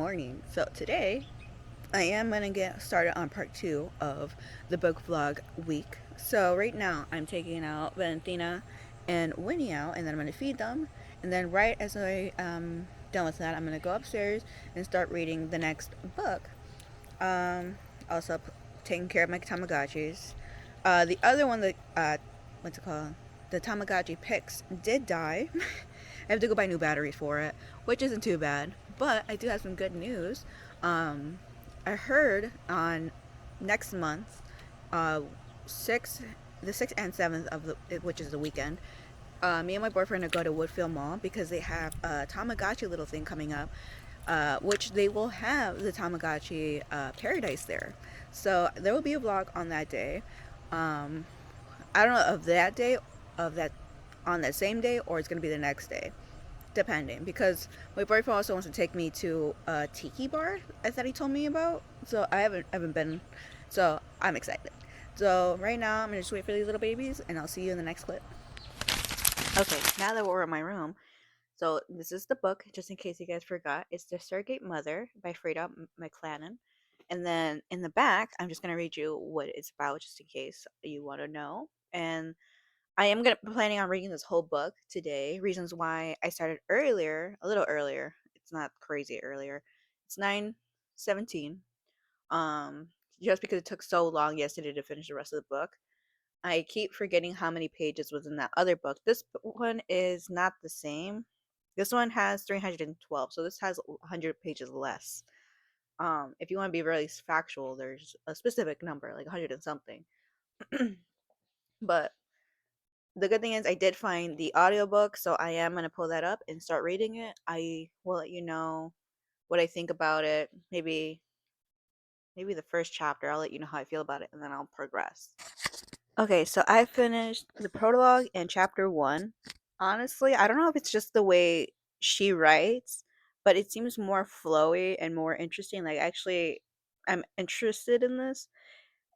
morning. So today I am gonna get started on part two of the book vlog week. So right now I'm taking out Valentina and Winnie out, and then I'm gonna feed them. And then right as I done with that, I'm gonna go upstairs and start reading the next book. Um, also taking care of my Tamagotchis. The other one that what's it called? The Tamagotchi Pix did die. I have to go buy new batteries for it, which isn't too bad. But I do have some good news. Um, I heard on next month, uh, six, the 6th and 7th of which is the weekend. Me and my boyfriend are going to Woodfield Mall because they have a Tamagotchi little thing coming up, which they will have the Tamagotchi Paradise there. So there will be a vlog on that day. Um, I don't know of that day, of that on that same day, or it's gonna be the next day, depending. Because my boyfriend also wants to take me to a tiki bar I thought he told me about. So I haven't been. So I'm excited. So right now I'm gonna just wait for these little babies, and I'll see you in the next clip. Okay, now that we're in my room, so this is the book, just in case you guys forgot. It's The Surrogate Mother by Freda McClannon. And then in the back, I'm just gonna read you what it's about, just in case you want to know. And I am gonna planning on reading this whole book today. Reasons why I started earlier, a little earlier. It's not crazy earlier. It's 9:17. Um, just because it took so long yesterday to finish the rest of the book. I keep forgetting how many pages was in that other book. This one is not the same. This one has 312, so this has 100 pages less. If you want to be really factual, there's a specific number, like 100 and something. But the good thing is I did find the audiobook, so I am going to pull that up and start reading it. I will let you know what I think about it. Maybe the first chapter, I'll let you know how I feel about it, and then I'll progress. Okay, so I finished the prologue and chapter 1. Honestly, I don't know if it's just the way she writes, but it seems more flowy and more interesting. Like, actually, I'm interested in this.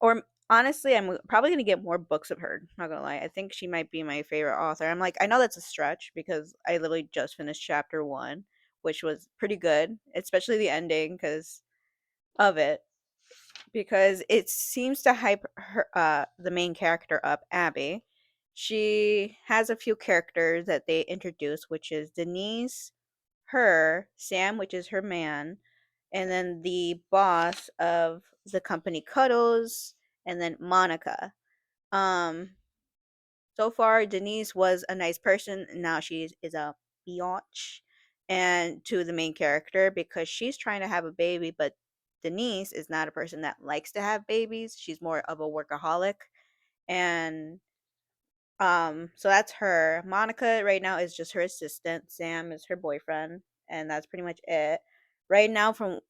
Or honestly, I'm probably gonna get more books of her. Not gonna lie, I think she might be my favorite author. I'm like, I know that's a stretch because I literally just finished chapter 1, which was pretty good, especially the ending because of it. Because it seems to hype her, the main character up, Abby. She has a few characters that they introduce, which is Denise, her, Sam, which is her man, and then the boss of the company, Cuddles, and then Monica. Um, so far, Denise was a nice person. And now she is a biatch, and to the main character because she's trying to have a baby, but Denise is not a person that likes to have babies. She's more of a workaholic, and so that's her. Monica right now is just her assistant. Sam is her boyfriend, and that's pretty much it. Right now, from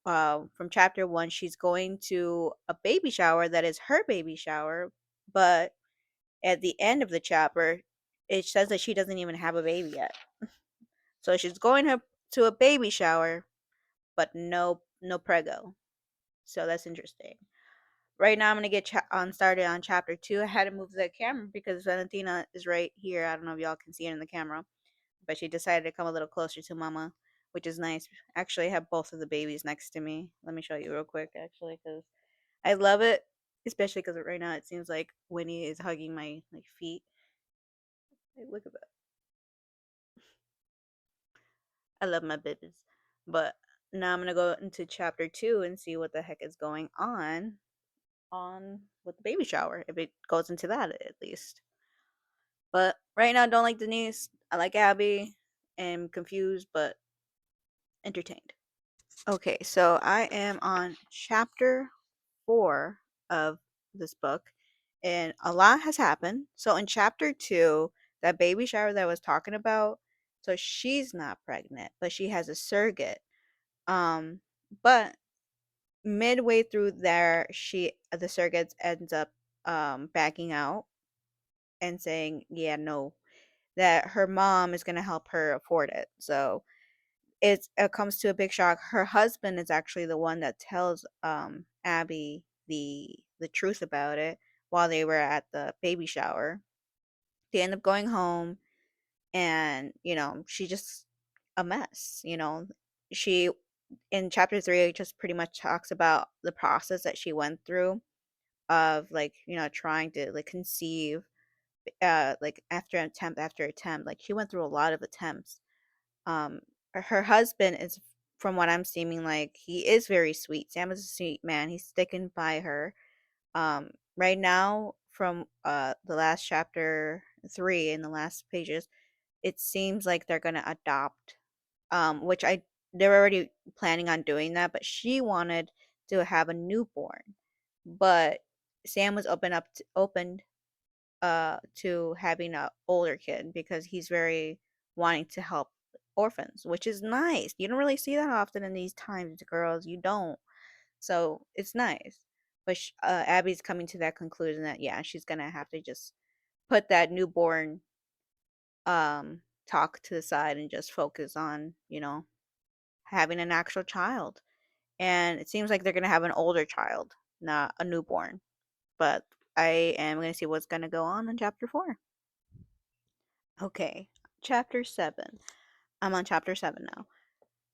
chapter 1, she's going to a baby shower that is her baby shower, but at the end of the chapter, it says that she doesn't even have a baby yet. So she's going to a baby shower, but no prego. So that's interesting. Right now, I'm gonna get on started on chapter 2. I had to move the camera because Valentina is right here. I don't know if y'all can see her in the camera, but she decided to come a little closer to Mama, which is nice. Actually, I have both of the babies next to me. Let me show you real quick, actually, because I love it, especially because right now it seems like Winnie is hugging my feet. Hey, look at that. I love my babies. But now I'm gonna go into chapter 2 and see what the heck is going on with the baby shower, if it goes into that at least. But right now I don't like Denise. I like Abby. Am confused but entertained. Okay, so I am on chapter 4 of this book, and a lot has happened. So in chapter 2, that baby shower that I was talking about, so she's not pregnant, but she has a surrogate. Um, but midway through there, the surrogate ends up backing out and saying, "Yeah, no, that her mom is gonna help her afford it." So it comes to a big shock. Her husband is actually the one that tells Abby the truth about it while they were at the baby shower. They end up going home, and she's just a mess. She in chapter 3 it just pretty much talks about the process that she went through of like, trying to like conceive, like after attempt after attempt. Like she went through a lot of attempts. um her husband is, from what I'm seeming, like he is very sweet. Sam is a sweet man. He's sticking by her. Right now, from the last chapter 3 in the last pages, it seems like they're gonna adopt, which I they're already planning on doing that, but she wanted to have a newborn. But Sam was open to having a older kid because he's very wanting to help orphans, which is nice. You don't really see that often in these times, girls. You don't. So it's nice. But Abby's coming to that conclusion that yeah, she's gonna have to just put that newborn talk to the side and just focus on having an actual child. And it seems like they're gonna have an older child, not a newborn. But I am gonna see what's gonna go on in chapter 4. Okay, chapter 7. I'm on chapter 7 now.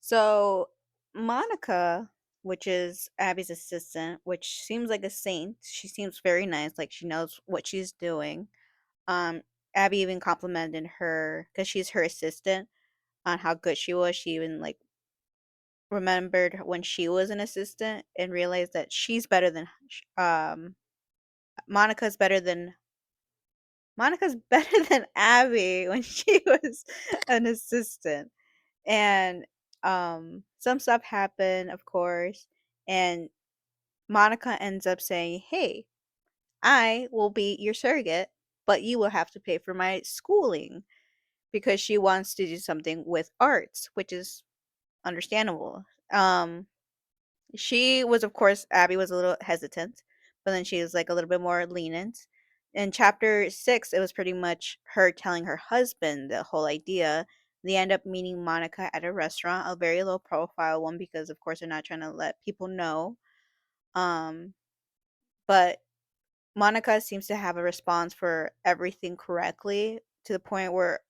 So, Monica, which is Abby's assistant, which seems like a saint. She seems very nice, like she knows what she's doing. Um, Abby even complimented her because she's her assistant on how good she was. She even like remembered when she was an assistant and realized that she's better than Monica's better than Monica's better than Abby when she was an assistant. And some stuff happened, of course, and Monica ends up saying, "Hey, I will be your surrogate, but you will have to pay for my schooling," because she wants to do something with arts, which is understandable. She was, of course, Abby was a little hesitant, but then she was like a little bit more lenient. In chapter 6, it was pretty much her telling her husband the whole idea. They end up meeting Monica at a restaurant, a very low profile one, because of course they're not trying to let people know. Um, but Monica seems to have a response for everything correctly, to the point where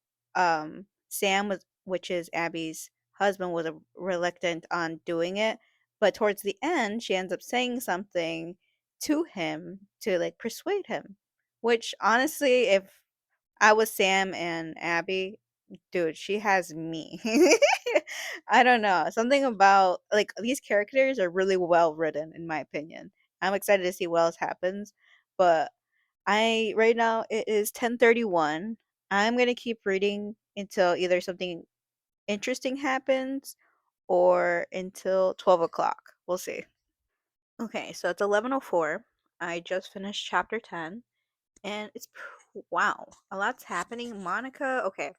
Sam was, which is Abby's husband, was reluctant on doing it, but towards the end she ends up saying something to him to like persuade him. Which honestly, if I was Sam and Abby, dude, she has me. I don't know. Something about like these characters are really well written in my opinion. I'm excited to see what else happens, but I right now it is 10:31. I'm going to keep reading until either something interesting happens or until 12 o'clock. We'll see. Okay, so it's 11:04. I just finished chapter 10 and wow, a lot's happening. Monica, okay.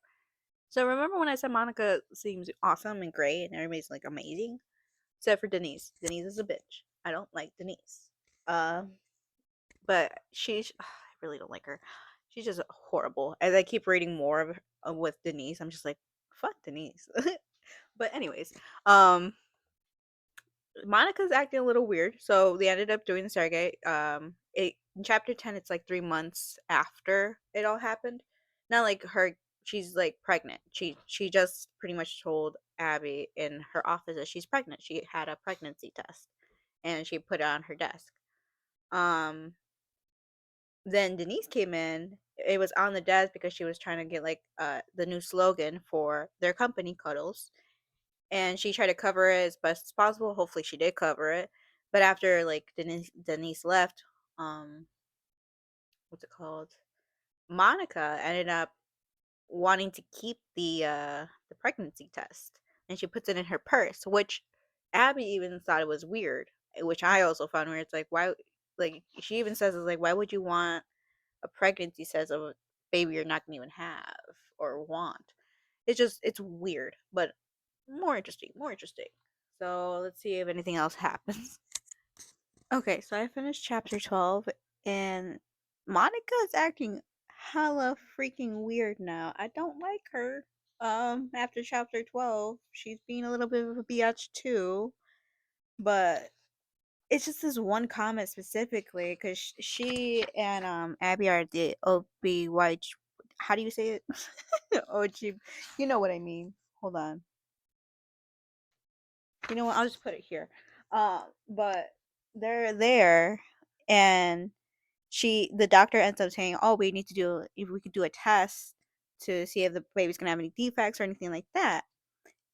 So remember when I said Monica seems awesome and great and everybody's like amazing? Except for Denise. Denise is a bitch. I don't like Denise. Um but she's I really don't like her. She's just horrible. As I keep reading more of with Denise, I'm just like, fuck Denise. But anyways, um, Monica's acting a little weird, so they ended up doing the Stargate. In chapter 10, it's like 3 months after it all happened. Not like she's like pregnant. She just pretty much told Abby in her office that she's pregnant. She had a pregnancy test, and she put it on her desk. Um, then Denise came in. It was on the desk because she was trying to get like the new slogan for their company, Cuddles, and she tried to cover it as best as possible. Hopefully, she did cover it. But after like Denise left, um, what's it called? Monica ended up wanting to keep the pregnancy test, and she puts it in her purse, which Abby even thought it was weird, which I also found weird. It's like why, like she even says it's like why would you want a pregnancy says of a baby you're not gonna even have or want. It's weird, but more interesting, more interesting. So let's see if anything else happens. Okay, so I finished chapter 12 and Monica is acting hella freaking weird now. I don't like her. After chapter 12, she's being a little bit of a biatch too, but it's just this one comment specifically because she and Abby are the OBY. How do you say it? OG. You know what I mean. Hold on. You know what? I'll just put it here. But they're there, and the doctor ends up saying, "Oh, we need to do if we could do a test to see if the baby's gonna have any defects or anything like that."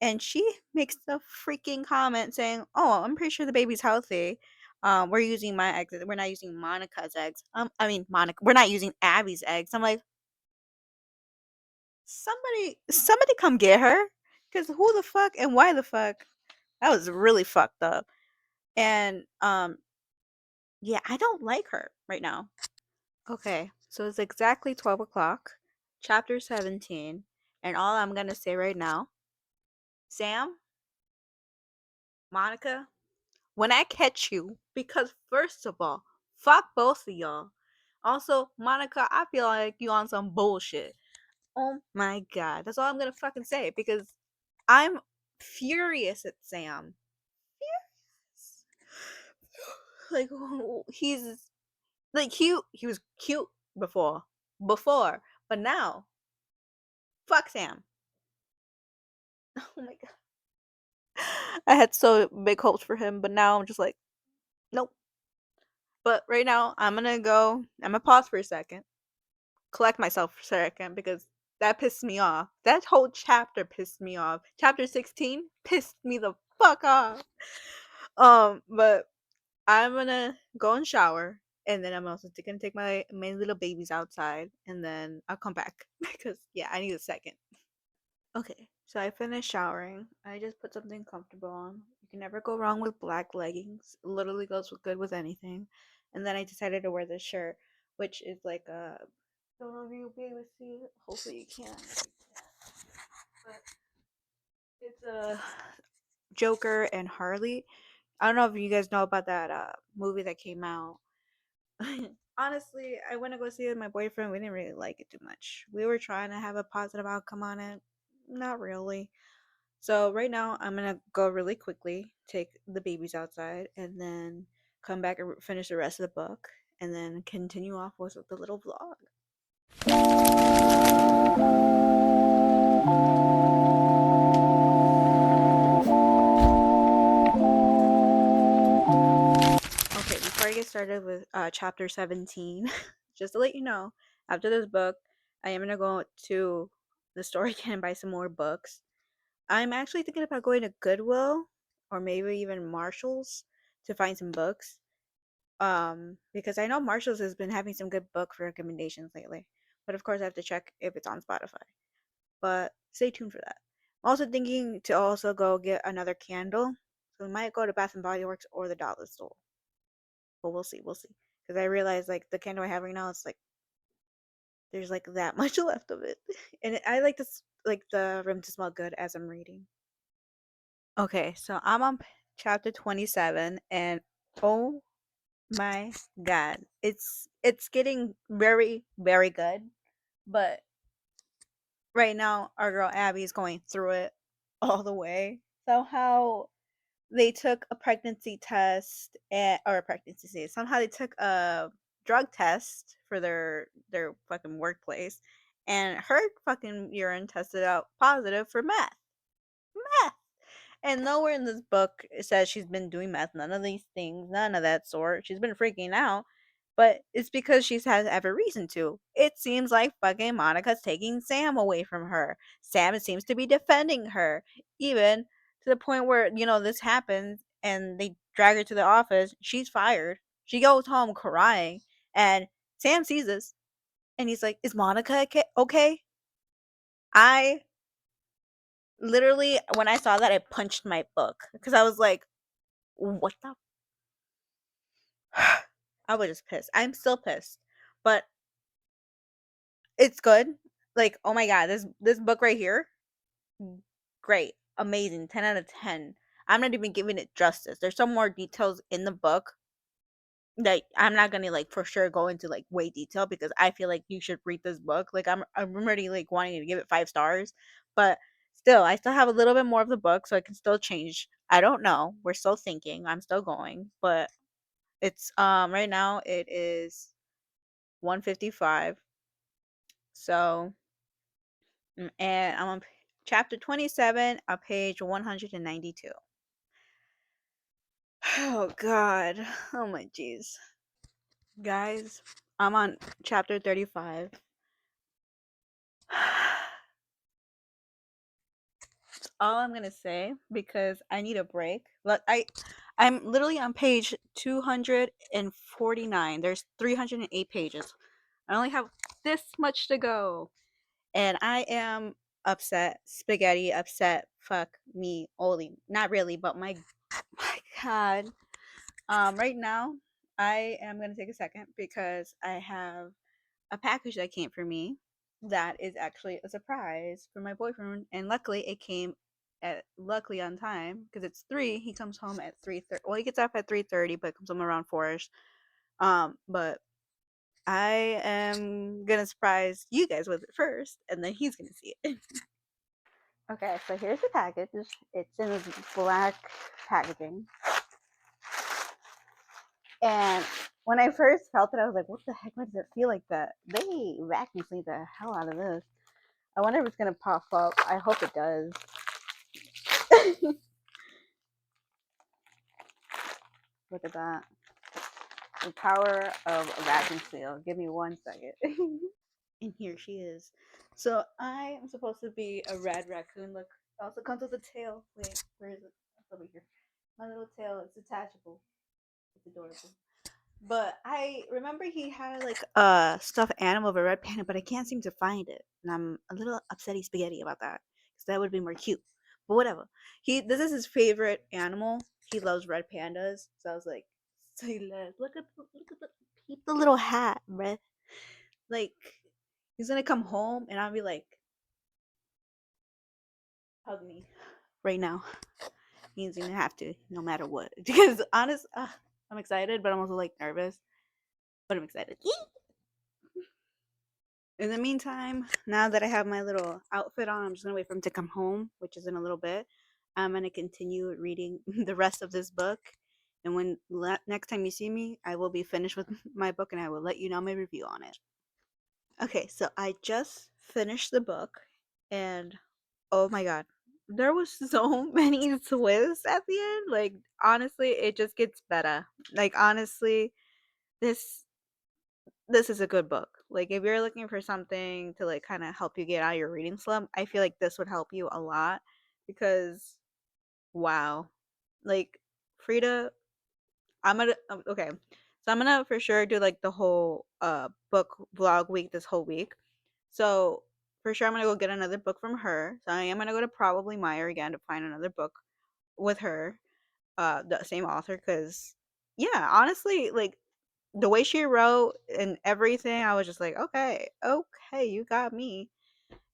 And she makes the freaking comment saying, "Oh, I'm pretty sure the baby's healthy. We're using my eggs. We're not using Monica's eggs. I mean Monica. We're not using Abby's eggs." I'm like, somebody come get her, because who the fuck and why the fuck? That was really fucked up. And yeah, I don't like her right now. Okay, so it's exactly 12 o'clock, chapter 17, and all I'm gonna say right now, Sam, Monica, when I catch you, because first of all, fuck both of y'all. Also, Monica, I feel like you on some bullshit. Oh my god, that's all I'm gonna fucking say because I'm furious at Sam. Like he's like cute. He was cute before, but now, fuck Sam. Oh my god. I had so big hopes for him, but now I'm just like, nope. But right now, I'm gonna pause for a second, collect myself for a second because that pissed me off. That whole chapter pissed me off. Chapter 16 pissed me the fuck off. But I'm gonna go and shower, and then I'm also gonna take my little babies outside, and then I'll come back because yeah, I need a second. Okay, so I finished showering. I just put something comfortable on. You can never go wrong with black leggings. It literally goes good with anything. And then I decided to wear this shirt, which is like a. Don't know if you'll be able to see it. Hopefully you can. But it's a Joker and Harley. I don't know if you guys know about that movie that came out. Honestly, I went to go see it with my boyfriend. We didn't really like it too much. We were trying to have a positive outcome on it. Not really. So right now, I'm gonna go really quickly, take the babies outside, and then come back and finish the rest of the book, and then continue off with the little vlog. Okay, before I get started with chapter 17, just to let you know, after this book, I am gonna go to the store again and buy some more books. I'm actually thinking about going to Goodwill or maybe even Marshall's to find some books. Because I know Marshalls has been having some good book recommendations lately. But of course, I have to check if it's on Spotify. But stay tuned for that. I'm also thinking to also go get another candle. So we might go to Bath and Body Works or the Dollar Store. But we'll see, we'll see. Because I realize like the candle I have right now, it's like there's like that much left of it, and I like this like the room to smell good as I'm reading. Okay, so I'm on chapter 27, and oh my god, it's getting very very good, but right now our girl Abby is going through it all the way. Somehow they took a pregnancy test or a pregnancy test. Somehow they took a drug test for their fucking workplace, and her fucking urine tested out positive for meth. Meth. And nowhere in this book it says she's been doing meth, none of these things, none of that sort. She's been freaking out, but it's because she's had every reason to. It seems like fucking Monica's taking Sam away from her. Sam seems to be defending her, even to the point where, this happens and they drag her to the office. She's fired. She goes home crying, and Sam sees this and he's like, "Is Monica okay?" I literally, when I saw that, I punched my book because I was like, what the I was just pissed. I'm still pissed. But it's good. Like, oh my god, this book right here, great. Amazing. 10 out of 10. I'm not even giving it justice. There's some more details in the book that I'm not gonna like for sure go into like way detail because I feel like you should read this book. Like I'm already like wanting to give it 5 stars. But still, I still have a little bit more of the book so I can still change. I don't know. We're still thinking. I'm still going. But it's right now it is 1:55. So, and I'm on chapter 27 on page 192. Oh God. Oh my jeez. Guys, I'm on chapter 35. That's all I'm gonna say because I need a break. I'm literally on page 249. There's 308 pages. I only have this much to go. And I am upset. Spaghetti upset. Fuck me. Only. Not really, but my God. Right now, I am gonna take a second because I have a package that came for me that is actually a surprise for my boyfriend, and luckily it came at luckily on time because it's 3. He comes home at 3:30. Well, he gets off at 3:30, but comes home around 4ish. But I am gonna surprise you guys with it first, and then he's gonna see it. Okay, so here's the package. It's in this black packaging. And when I first felt it, I was like, what the heck? Why does it feel like that? They vacuum sealed the hell out of this. I wonder if it's going to pop up. I hope it does. Look at that. The power of a vacuum seal. Give me 1 second. And here she is. So I am supposed to be a red raccoon. Look, it also comes with a tail. Wait, where is it? It's over here. My little tail. It's detachable. It's adorable. But I remember he had like a stuffed animal of a red panda, but I can't seem to find it, and I'm a little upsetty spaghetti about that because that would be more cute. But whatever. This is his favorite animal. He loves red pandas, so I was like, say less. Look at the peep the little hat, red. Like he's gonna come home, and I'll be like, hug me right now. He's gonna have to, no matter what, because honest, I'm excited, but I'm also like nervous, but I'm excited. In the meantime, now that I have my little outfit on, I'm just gonna wait for him to come home, which is in a little bit. I'm gonna continue reading the rest of this book, and when next time you see me, I will be finished with my book, and I will let you know my review on it. Okay, so I just finished the book, and oh my god, there was so many twists at the end. Like honestly, it just gets better. Like honestly, this this is a good book. Like if you're looking for something to like kind of help you get out of your reading slump, I feel like this would help you a lot because wow. Like Frida, I'm gonna okay. So I'm gonna for sure do like the whole book vlog week this whole week. So for sure I'm gonna go get another book from her. So I am gonna go to probably Meyer again to find another book with her, the same author, because yeah, honestly, like the way she wrote and everything, I was just like, okay, okay, you got me.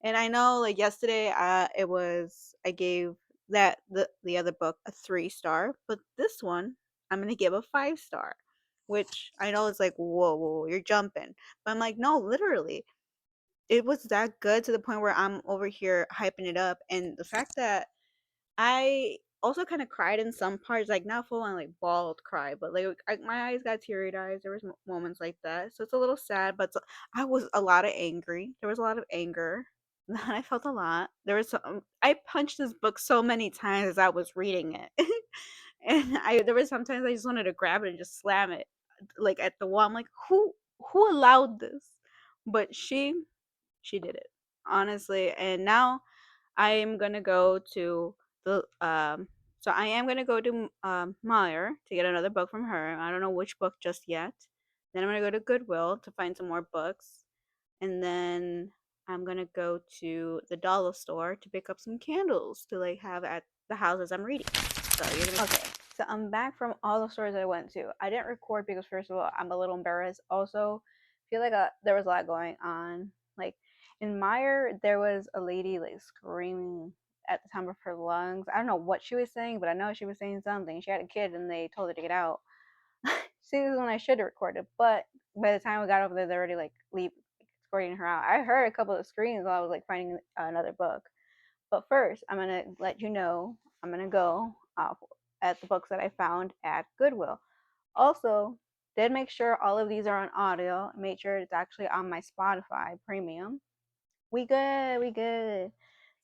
And I know, like yesterday, I gave the other book a 3 star, but this one I'm gonna give a 5 star, which I know is like, whoa, whoa, you're jumping, but I'm like, no, literally, it was that good to the point where I'm over here hyping it up, and the fact that I also kind of cried in some parts, like not full on like bald cry, but like my eyes got teary eyes. There was moments like that, so it's a little sad. But I was a lot of angry. There was a lot of anger. I felt a lot. I punched this book so many times as I was reading it, and I there was sometimes I just wanted to grab it and just slam it, like at the wall. I'm like, who allowed this? But she did it honestly, and now I am gonna go to the so I am gonna go to Meyer to get another book from her. I don't know which book just yet. Then I'm gonna go to Goodwill to find some more books, and then I'm gonna go to the dollar store to pick up some candles to like have at the houses I'm reading. So you're gonna okay. So I'm back from all the stores I went to. I didn't record because first of all I'm a little embarrassed. Also, feel like there was a lot going on. Like in Meyer, there was a lady like screaming at the top of her lungs. I don't know what she was saying, but I know she was saying something. She had a kid and they told her to get out. See, this is when I should have recorded, but by the time we got over there, they already like escorting her out. I heard a couple of screams while I was like finding another book. But first, I'm gonna let you know I'm gonna go at the books that I found at Goodwill. Also, did make sure all of these are on audio. Made sure it's actually on my Spotify Premium. We good, we good.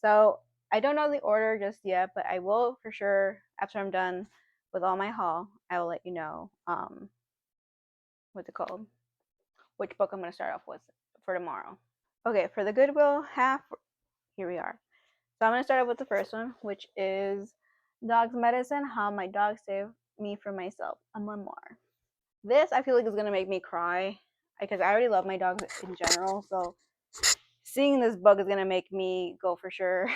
So I don't know the order just yet, but I will for sure after I'm done with all my haul. I will let you know what's it called? Which book I'm gonna start off with for tomorrow. Okay, for the Goodwill half, here we are. So I'm gonna start off with the first one, which is Dog's Medicine: How My Dog Saved Me from Myself, a memoir. This I feel like is gonna make me cry because I already love my dogs in general. So seeing this book is gonna make me go for sure.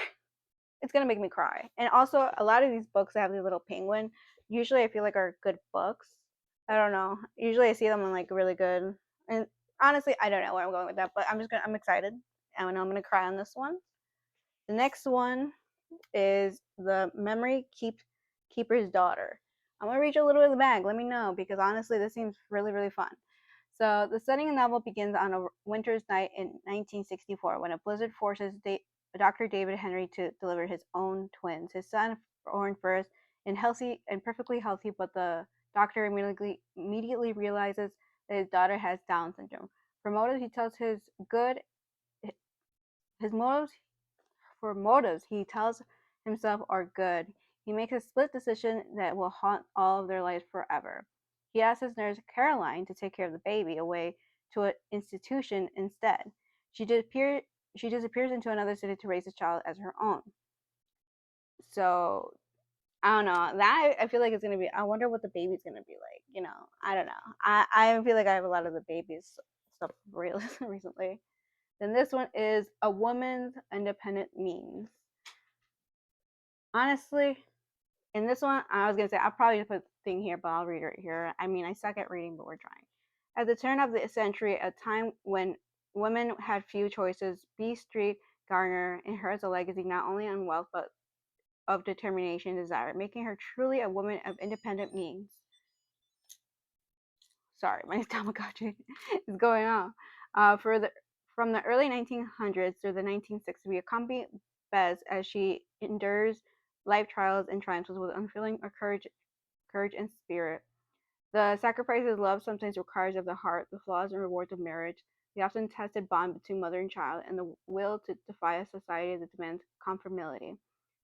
It's gonna make me cry. And also, a lot of these books that have the little penguin, usually I feel like are good books. I don't know. Usually I see them on like really good. And honestly, I don't know where I'm going with that, but I'm excited. And I'm gonna cry on this one. The next one is The Memory Keeper's Daughter. I'm gonna read you a little bit of the bag. Let me know because honestly, this seems really, really fun. So the setting of the novel begins on a winter's night in 1964 when a blizzard forces Dr. David Henry to deliver his own twins. His son, born first and healthy and perfectly healthy, but the doctor immediately realizes that his daughter has Down syndrome. For motives, he tells his motives for motives he tells himself are good. He makes a split decision that will haunt all of their lives forever. He asks his nurse, Caroline, to take care of the baby away to an institution instead. She, disappear, she disappears into another city to raise the child as her own. So, I don't know. That I feel like it's going to be, I wonder what the baby's going to be like. I don't know. I feel like I have a lot of the babies stuff recently. Then this one is A Woman's Independent Means. Honestly, in this one, I was gonna say I'll probably put the thing here, but I'll read it here. I mean, I suck at reading, but we're trying. At the turn of the century, a time when women had few choices, B Street Garner inherits a legacy not only on wealth but of determination and desire, making her truly a woman of independent means. Sorry, my Tamagotchi is going on. From the early 1900s through the 1960s, we accompany Bez as she endures life trials and triumphs with unfailing courage and spirit. The sacrifices love sometimes requires of the heart, the flaws and rewards of marriage, the often tested bond between mother and child, and the will to defy a society that demands conformity.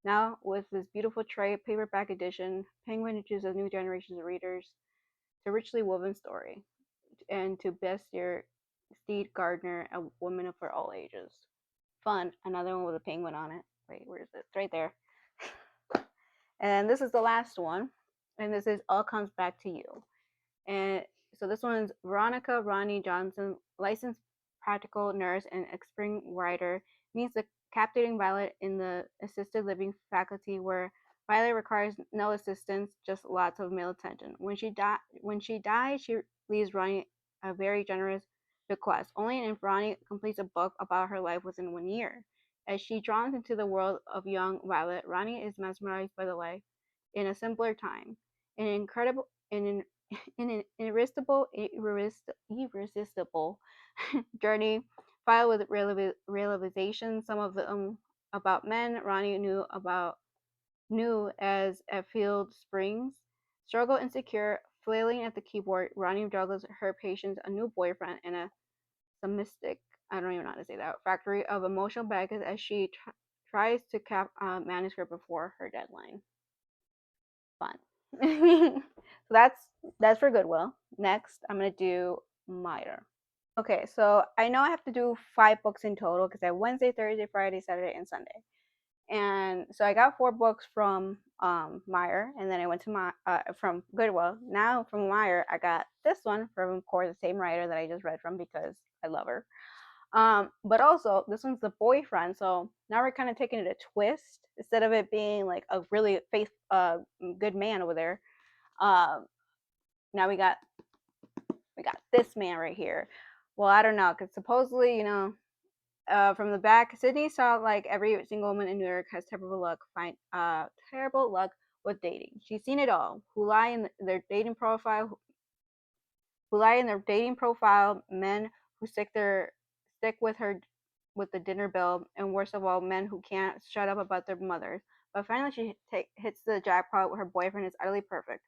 Now, with this beautiful trade paperback edition, Penguin introduces a new generation of readers to richly woven story, and to best year Steed Gardner, a woman for all ages. Fun, another one with a penguin on it. Wait, where is it? It's right there. And this is the last one, and this is All Comes Back to You. And so this one is Veronica Ronnie Johnson, licensed practical nurse and experienced writer, meets the captivating Violet in the assisted living faculty where Violet requires no assistance, just lots of male attention. When she dies, she leaves Ronnie a very generous bequest. Only if Ronnie completes a book about her life within 1 year. As she draws into the world of young Violet, Ronnie is mesmerized by the life in a simpler time. An incredible, an in an irresistible journey filled with realizations, some of them about men Ronnie knew as at Field Springs. Struggle insecure, flailing at the keyboard, Ronnie juggles her patience, a new boyfriend, and a submistic, I don't even know how to say that, factory of emotional baggage as she tries to cap a manuscript before her deadline. Fun. So that's for Goodwill. Next, I'm gonna do Miter. Okay, so I know I have to do 5 books in total because I have Wednesday, Thursday, Friday, Saturday, and Sunday. And so I got 4 books from Meyer, and then I went to my from Goodwill. Now from Meyer, I got this one from, of course, the same writer that I just read from because I love her. But also this one's the boyfriend, so now we're kind of taking it a twist instead of it being like a really good man over there. Um, Now we got this man right here. Well, I don't know, because supposedly, from the back, Sydney saw like every single woman in New York has terrible luck with dating. She's seen it all. Who lie in their dating profile, men who stick with her with the dinner bill, and worst of all, men who can't shut up about their mothers. But finally, she hits the jackpot. Her boyfriend is utterly perfect.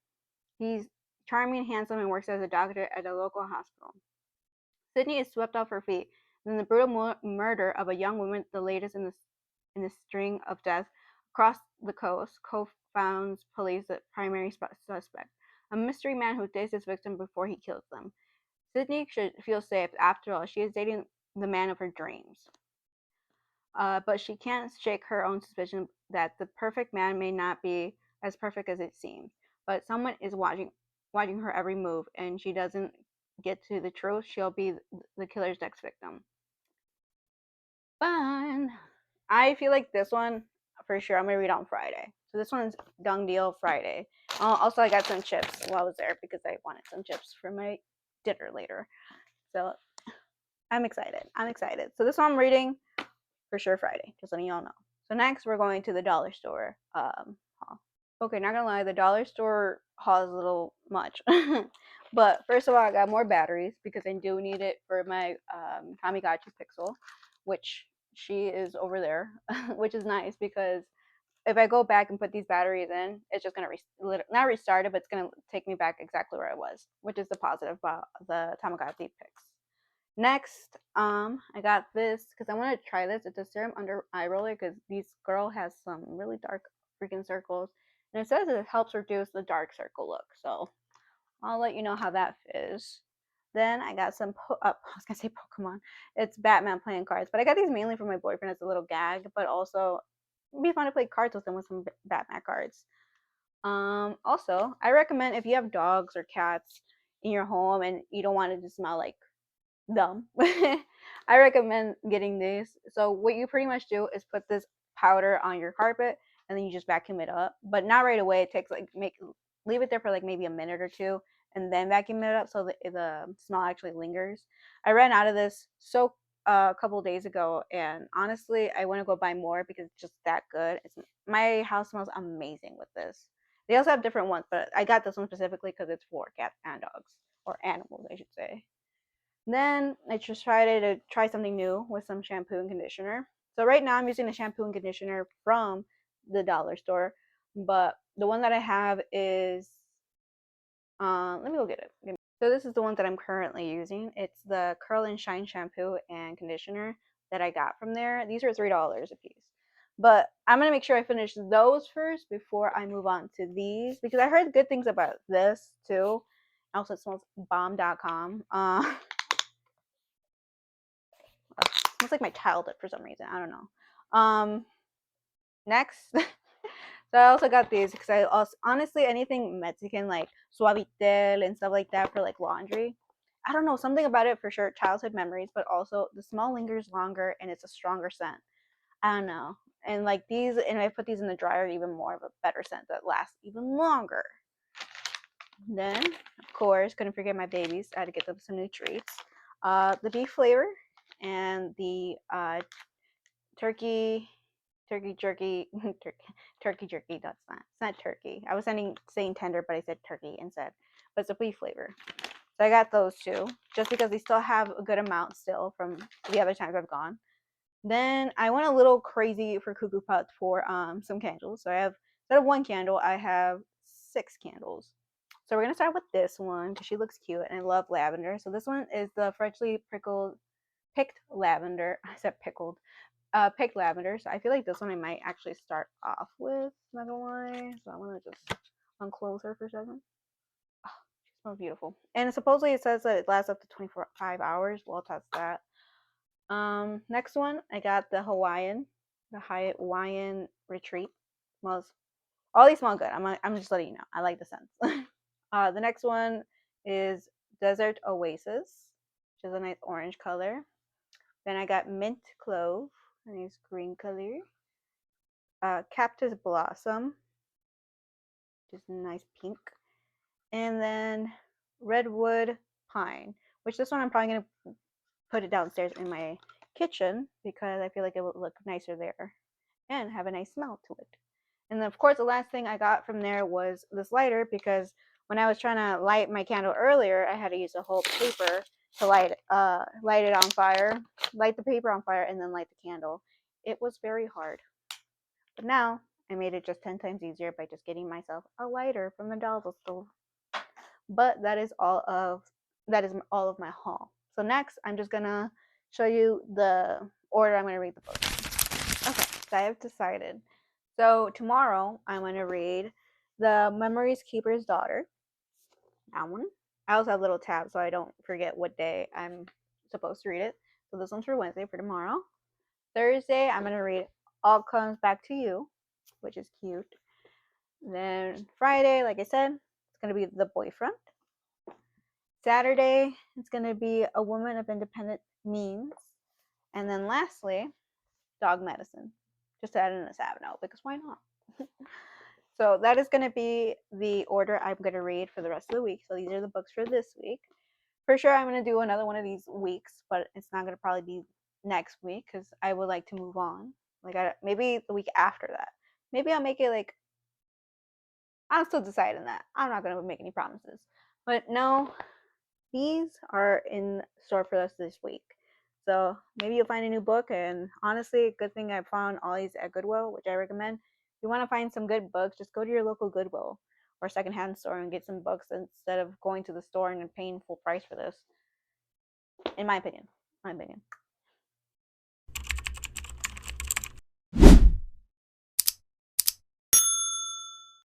He's charming, handsome, and works as a doctor at a local hospital. Sydney is swept off her feet. Then the brutal murder of a young woman, the latest in the string of deaths across the coast, confounds police the primary suspect. a mystery man who dates his victim before he kills them. Sydney should feel safe. After all, she is dating the man of her dreams. But she can't shake her own suspicion that the perfect man may not be as perfect as it seems. But someone is watching her every move, and she doesn't get to the truth, she'll be the killer's next victim. Fun. I feel like this one for sure I'm gonna read on Friday. So this one's done deal Friday. Also, I got some chips while I was there because I wanted some chips for my dinner later. So I'm excited. I'm excited. So this one I'm reading for sure Friday. Just letting y'all know. So next we're going to the dollar store haul. Okay, not gonna lie, the dollar store haul is a little much. But first of all, I got more batteries because I do need it for my Tamagotchi Pixel, which she is over there, which is nice because if I go back and put these batteries in, it's just gonna not restart it, but it's gonna take me back exactly where I was, which is the positive about the Tamagotchi Pix. Next, I got this because I want to try this. It's a serum under eye roller because this girl has some really dark freaking circles, and it says it helps reduce the dark circle look. So I'll let you know how that is. Then I got some. I was gonna say Pokemon. It's Batman playing cards, but I got these mainly for my boyfriend as a little gag, but also it'd be fun to play cards with him with some Batman cards. Also, I recommend if you have dogs or cats in your home and you don't want it to smell like dumb. I recommend getting these. So what you pretty much do is put this powder on your carpet and then you just vacuum it up, but not right away. It takes like leave it there for like maybe a minute or two and then vacuum it up so that the smell actually lingers. I ran out of this a couple days ago, and honestly, I want to go buy more because it's just that good. My house smells amazing with this. They also have different ones, but I got this one specifically because it's for cats and dogs, or animals, I should say. Then I just tried to try something new with some shampoo and conditioner. So right now I'm using a shampoo and conditioner from the dollar store, but the one that I have is let me go get it. So this is the one that I'm currently using. It's the Curl and Shine shampoo and conditioner that I got from there. These are $3 a piece. But I'm gonna make sure I finish those first before I move on to these because I heard good things about this too. Also, it smells bomb.com. Smells like my childhood for some reason. I don't know. Next. So I also got these because I also honestly anything Mexican like Suavitel and stuff like that for like laundry. I don't know, something about it for sure, childhood memories, but also the smell lingers longer and it's a stronger scent. I don't know. And like these, and I put these in the dryer, even more of a better scent that lasts even longer. Then, of course, couldn't forget my babies. I had to get them some new treats. The beef flavor and the turkey jerky turkey jerky. That's not, it's not turkey. I was saying tender, but I said turkey instead, but it's a beef flavor. So I got those two just because they still have a good amount still from the other times I've gone. Then I went a little crazy for Cuckoo Putt for some candles. So I have, instead of one candle, I have 6 candles. So we're gonna start with this one because she looks cute and I love lavender. So this one is the freshly picked lavender. I said pickled. Picked lavender. So I feel like this one I might actually start off with. Not gonna lie. So I'm gonna just unclose her for a second. Oh, she smells beautiful. And supposedly it says that it lasts up to 25 hours. We'll test that. Next one, I got the Hawaiian Retreat. Smells, all these smell good. I'm just letting you know. I like the scents. The next one is Desert Oasis, which is a nice orange color. Then I got Mint Clove, a nice green color. Cactus Blossom, which is a nice pink. And then Redwood Pine, which this one I'm probably gonna put it downstairs in my kitchen because I feel like it would look nicer there and have a nice smell to it. And then of course the last thing I got from there was this lighter because when I was trying to light my candle earlier, I had to use a whole paper to light it on fire, light the paper on fire, and then light the candle. It was very hard. But now I made it just 10 times easier by just getting myself a lighter from the dollar store. But that is all of my haul. So next I'm just gonna show you the order I'm gonna read the book. Okay, so I have decided. So tomorrow I'm gonna read The Memories Keeper's Daughter. that one. I also have little tabs so I don't forget what day I'm supposed to read it. So this one's for Wednesday, for tomorrow. Thursday, I'm gonna read All Comes Back to You, which is cute. Then Friday, like I said, it's gonna be The Boyfriend. Saturday, it's gonna be A Woman of Independent Means. And then lastly, Dog Medicine. Just to add in a sad note, because why not? So that is going to be the order I'm going to read for the rest of the week. So these are the books for this week. For sure, I'm going to do another one of these weeks, but it's not going to probably be next week because I would like to move on. Maybe the week after that. Maybe I'll make it like, I'm still deciding that. I'm not going to make any promises. But no, these are in store for us this week. So maybe you'll find a new book. And honestly, good thing I found all these at Goodwill, which I recommend. If you want to find some good books, just go to your local Goodwill or secondhand store and get some books instead of going to the store and paying full price for this. In my opinion. My opinion.